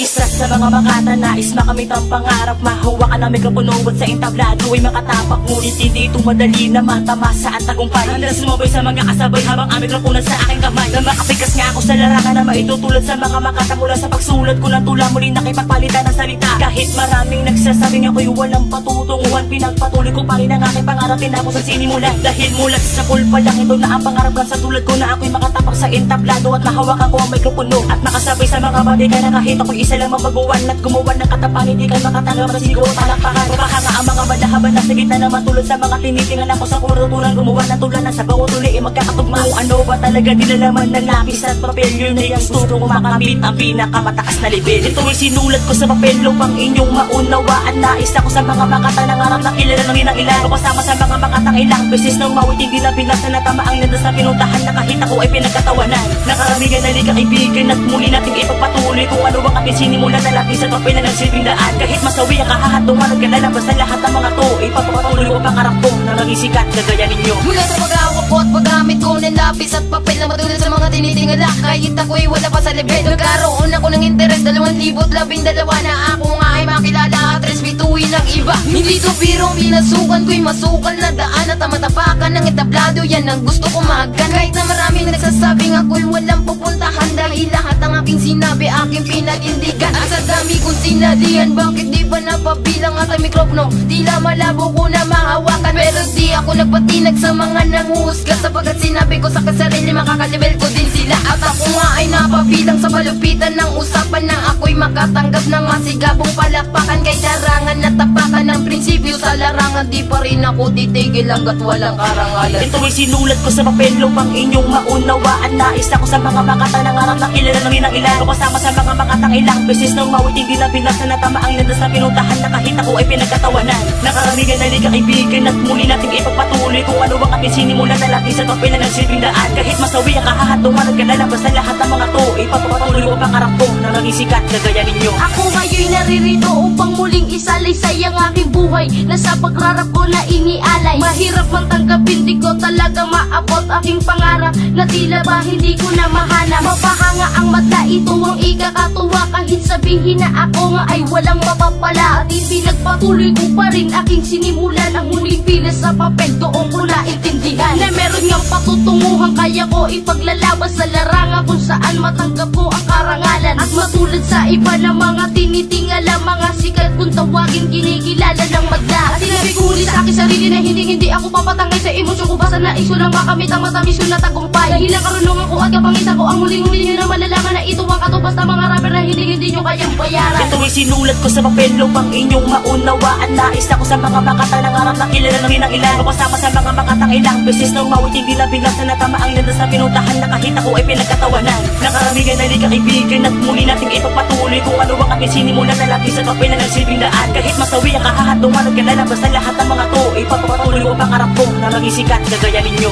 Isa sa mga makata, nais makamit ang pangarap. Mahawakan ang mikropono at sa entablado ay makatapak. Ngunit hindi ito madali na matamasa ang tagumpay. Handa sumabay sa mga kasabay habang ang mikropono sa aking kamay. Na makapikas nga ako sa larangan na maitutulad sa mga makata. Mula sa pagsulat ko ng tula, muli nakipagpalitan ng salita. Kahit maraming nagsasabing ako'y walang patutunguhan, pinagpatuloy ko pa rin ang aking pangarap. Tinapos ang sinimulan dahil mula sa school pa lang ito na ang pangarap lang sa tulad ko, na ako'y makatapak sa entablado at mahawakan ko ang mikropono at makasabay sa mga balikan na kahit ako'y isa lang mabaguan at gumawa ng katapan. Hindi kayo makatanggap na siguro talakpakan. Mahanga ang mga balahaban na sa gitna na matulad sa mga tinitingan ako sa kuruturan. Gumawa ng tulad na sa bawat tuloy ay magkakatugma. Kung ano ba talaga nilalaman ng lapis at papel, yun ay ang gusto ko makamit ang pinakamataas na level. Ito ay sinulat ko sa papel upang inyong maunawaan. Nais ako sa mga makata ng arap na kilala ng inang ilan. Kasama sa mga makatang ilang beses nang mawit hindi na pinasa na tama ang landas na pinuntahan na kahit ako ay pinagkatawanan. Nakaramigan na liga kaibigan at muli nating ipagpatuloy kung ano ang ating sinimulan na lapis at papel na nagsilbing daan. Kahit masawi ang kahahatungan at kalalabas na lahat ng mga to, ipapatuloy ko ang pangarap ko na maging sikat kagaya ninyo. Mula sa pag-awak ko at paggamit ko ng lapis at papel na matulad sa mga tinitingala, kahit ako'y wala pa sa level. Nagkaroon ako ng interes 2012 na ako nga ay makilala at respetuhin ang iba. Hindi to pirong pinasukan ko'y masukal na daan at matapakan ng etablado, yan ang gusto ko magan. Kahit na maraming nagsasabing ako'y walang pupuntahan, dahil lahat ang aking sinabi aking pinanindigan. At sa dami kong sinalihan, bakit di ba napabilang at ang mikropono? Tila malabo ko na mahawakan, pero di ako nagpatinag sa mga nanguhusga, sapagkat sinabi ko sa kasarili makakalibel ko din sila. At ako nga ay napabilang sa malupitan ng usapan na ako'y makatanggap ng masigabong palakpakan. Kay darangan na tapakan ng prinsipyo sa larangan, di pa rin ako titigil hanggat walang karangalan. Ito ay sinulat ko sa papel upang inyong maunawaan. Nais ako sa mga makata ng arap na kilala ng inang ilan. Kasama sa mga makatang ilang beses nang mawit hindi na pinasa na tama ang landas na pinuntahan na kahit ako ay pinagkatawanan. Nakaramigan na liga kaibigan at muli nating ipagpatuloy kung ano ang ating sinimulan na lapis at papel na nagsilbing daan. Kahit masawi ang kahahatungan at kalalabas na lahat ng mga to, ipapatuloy ko ang pangarap ko na maging sikat kagaya ninyo. Ako ngayon'y naririto upang muling isalaysay ang aking buhay na sa pagrarap ko na inialay. Mahirap man tanggapin, di ko talaga maabot aking pangarap na tila ba hindi ko na mahanap. Mapahanga ang mata, ito ang ikakatuwa kahit sabihin na ako nga ay walang mapapala. At ipinagpatuloy ko pa rin aking sinimulan, ang huling pilas sa papel doon ko naintindihan na meron ngang patutunguhan, kaya ko ipaglalabas sa larangan kung saan matanggap ko ang karangalan. At matulad sa iba na mga tinitingala, mga sikat kung tawagin kinikilala ng madla. At sinabi ko huli sa aking sarili na hindi ako papatangay sa emosyon ko, basta nais ko lang makamit ang matamis ko na tagumpay. Dahil ang karunungan ko at kapangitan ko, ang huling-huli nyo na malalaman na ito ang katubas ng mga rapper na hindi nyo kayang bayaran. Ito ay sinulat ko sa papel upang inyong maunawaan. Nais ako sa mga makata ng arap na kilala ng inang ilan. Kasama sa mga makatang ilang beses nang mawit hindi na pinasa na tama ang landas na pinuntahan na kahit ako ay pinagkatawanan. Nakaramigan na liga kaibigan at muli nating ipagpatuloy kung ano ang aking sinimulan na lapis at papel na nagsilbing daan. Kahit masawi ang kahahatungan at kalalabas na lahat ng mga to, ipapatuloy ko ang pangarap ko na maging sikat kagaya ninyo.